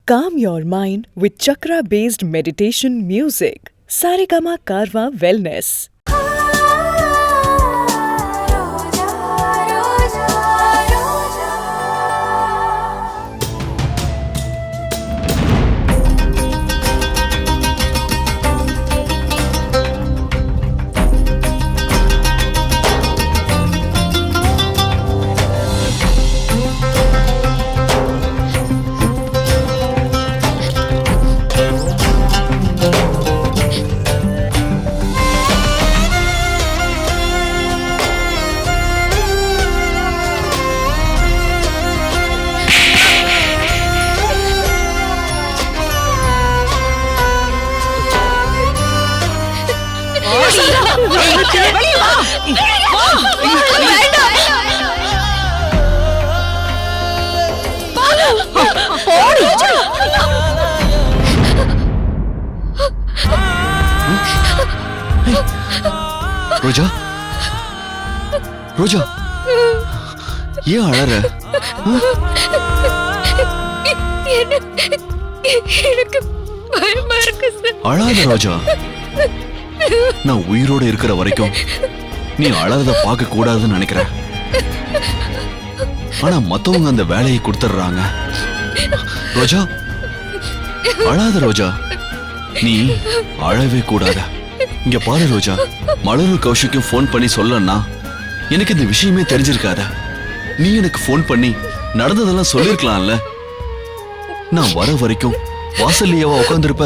Calm your mind with chakra-based meditation music. Saregama Karwa Wellness. ரோஜா ரோஜா ஏன் அழற? எனக்கு பயமா இருக்கு சார். அழாத ரோஜா, நான் உயிரோட இருக்கிற வரைக்கும் நீ அழறத பார்க்க கூடாதுன்னு நினைக்கிறேன். ஆனா மத்தவங்க அந்த வேலையை கொடுத்துடுறாங்க. ரோஜா அழாத ரோஜா, நீ அழவே கூடாத. இங்க பாரு ரோஜா, மலரு கௌஷிக்கும் போன் பண்ணி சொல்லன்னா எனக்கு இந்த விஷயமே தெரிஞ்சிருக்காத. நீ எனக்கு போன் பண்ணி நடந்ததெல்லாம் சொல்லிருக்கலாம்ல. நான் வர வரைக்கும் வாசல்லையவா உட்கார்ந்திருப்ப?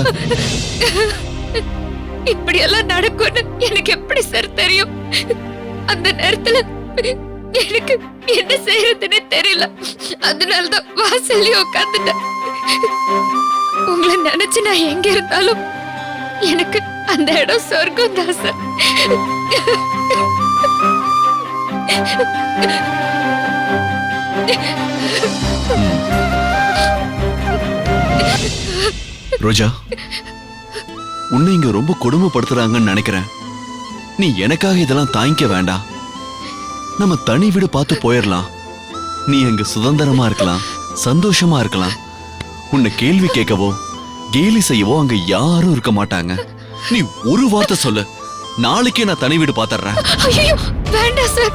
இப்படி எல்லாம் நடக்கும்னு எனக்கு எப்படி சார் தெரியும்? அந்த நேரத்துல எனக்கு என்ன செய்யறதுன்னு தெரியல. அதனாலதான் வாசல்லையே உட்கார்ந்துட்டேன். உங்களை நினைச்சு நான் எங்க இருந்தாலும் எனக்கு அந்த இடம் சொர்க்கம் தான் சார். ரோஜா, உன்னை இங்க ரொம்ப கொடுமைப்படுத்துறாங்கன்னு நினைக்கிறேன். நீ எனக்காக இதெல்லாம் தாங்கிக்க வேண்டாம். நம்ம தனி வீடு பார்த்து போயிடலாம். நீ அங்க சுதந்திரமா இருக்கலாம், சந்தோஷமா இருக்கலாம். உன்னை கேள்வி கேட்கவோ கேலி செய்யவோ அங்க யாரும் இருக்க மாட்டாங்க. நீ ஒரு வார்த்தை சொல்லு, நாளைக்கே நான் தனி வீடு பாத்துறேன். ஐயோ வேண்டாம் சார்,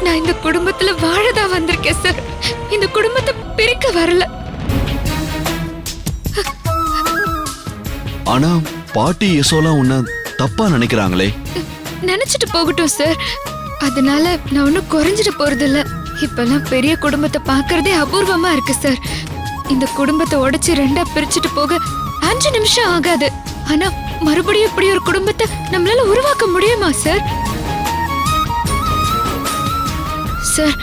நான் இந்த குடும்பத்துல வாழதான் வந்திருக்கேன் சார். இந்த குடும்பத்தை பிரிக்க வரல. ஆனா பாட்டி யசோலாம் உன்னை தப்பா நினைக்கிறாங்களே. நினைச்சிட்டு போகட்டும் சார். அதனால நான் ஒன்னும் குறைஞ்சிட்டு போறது இல்ல. இப்பெல்லாம் பெரிய குடும்பத்தை பாக்குறதே அபூர்வமா இருக்கு சார். இந்த குடும்பத்தை உடைச்சு ரெண்டா பிரிச்சுட்டு போக 5 நிமிஷம் ஆகாது. ஆனா மறுபடியும் இப்படி ஒரு குடும்பத்தை நம்மளால உருவாக்க முடியுமா சார்? சார்,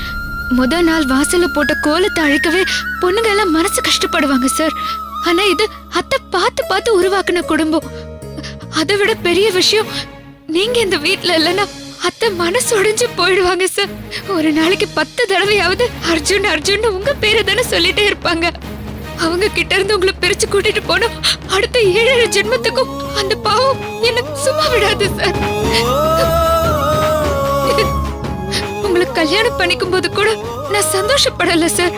முதல் நாள் வாசல்ல போட்ட கோலத்தை அழிக்கவே பொண்ணுங்க எல்லாம் மனசு கஷ்டப்படுவாங்க சார். ஆனா இது அத்தை பார்த்து பார்த்து உருவாக்குன குடும்பம். அதை விட பெரிய விஷயம், நீங்க இந்த வீட்டுல இல்லைன்னா அத்தை மனசு உடைஞ்சு போயிடுவாங்க சார். ஒரு நாளைக்கு 10 தடவையாவது அர்ஜுன் அர்ஜுன் உங்க பேரை தானே சொல்லிட்டே இருப்பாங்க. அவங்க கிட்ட இருந்து உங்களை பிரிச்சு கூட்டிட்டு போனா அடுத்த 7 ஜென்மத்துக்கும் அந்த பாவம் என்ன சும்மா விடாது சார். உங்களை கல்யாணம் பண்ணிக்கும் போது கூட நான் சந்தோஷப்படல சார்.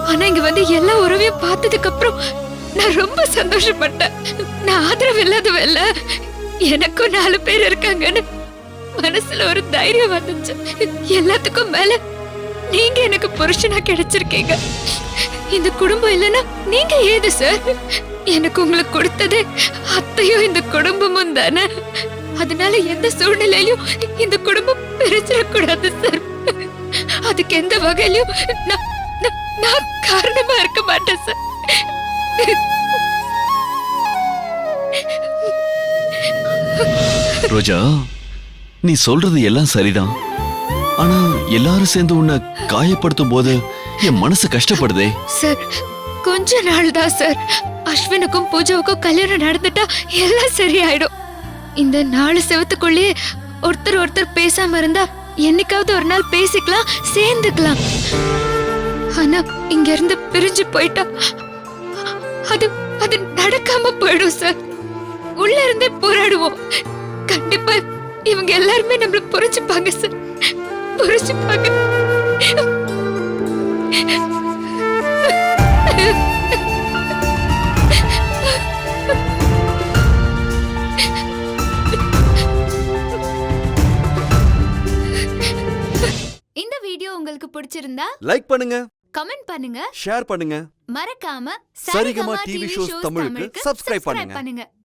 ஆனா இங்க வந்து எல்லா உறவையும் பார்த்ததுக்கு அப்புறம் நான் ரொம்ப சந்தோஷப்பட்டேன். நான் ஆதரவு இல்லாதவ இல்ல, எனக்கும் 4 பேர் இருக்காங்கன்னு மனசுல ஒரு தைரியம் வந்துச்சு. எல்லாத்துக்கும் மேல நீங்க எனக்கு புருஷனா கிடைச்சிருக்கீங்க. இந்த குடும்பம் இல்லைன்னா நீங்க ஏது சார்? எனக்கு உங்களுக்கு கொடுத்தது அத்தையும் இந்த குடும்பமும் தானே. அதனால எந்த சூழ்நிலையிலும் இந்த குடும்பம் பிரிச்சிடக்கூடாது சார். அதுக்கு எந்த வகையிலும் நான் காரணமா இருக்க மாட்டேன் சார். ரோஜா, நீ சொல்றது எல்லாம் சரிதான். ஆனா எல்லாரும் சேர்ந்து உன்னை காயப்படுத்தும் போது என் மனசு கஷ்டப்படுதே. சார், கொஞ்ச நாள் தான் சார். அஸ்வினுக்கும் பூஜாவுக்கும் கல்யாணம் நடந்துட்டா எல்லாம் சரியாயிடும். இந்த 4 செவத்துக்குள்ளேயே ஒருத்தர் ஒருத்தர் பேசாம இருந்தா என்னைக்காவது ஒரு நாள் பேசிக்கலாம், சேர்ந்துக்கலாம். ஆனா இங்க இருந்து பிரிஞ்சு போயிட்டா அது நடக்காம போயிடும் சார். உள்ள இருந்தே போராடுவோம். கண்டிப்பா இவங்க எல்லாருமே நம்மள புரிஞ்சுப்பாங்க சார், புரிஞ்சுப்பாங்க. உங்களுக்கு பிடிச்சிருந்தா லைக் பண்ணுங்க, கமெண்ட் பண்ணுங்க, ஷேர் பண்ணுங்க, மறக்காம சரிகமா டிவி ஷோஸ் தமிழுக்கு சப்ஸ்கிரைப் பண்ணுங்க.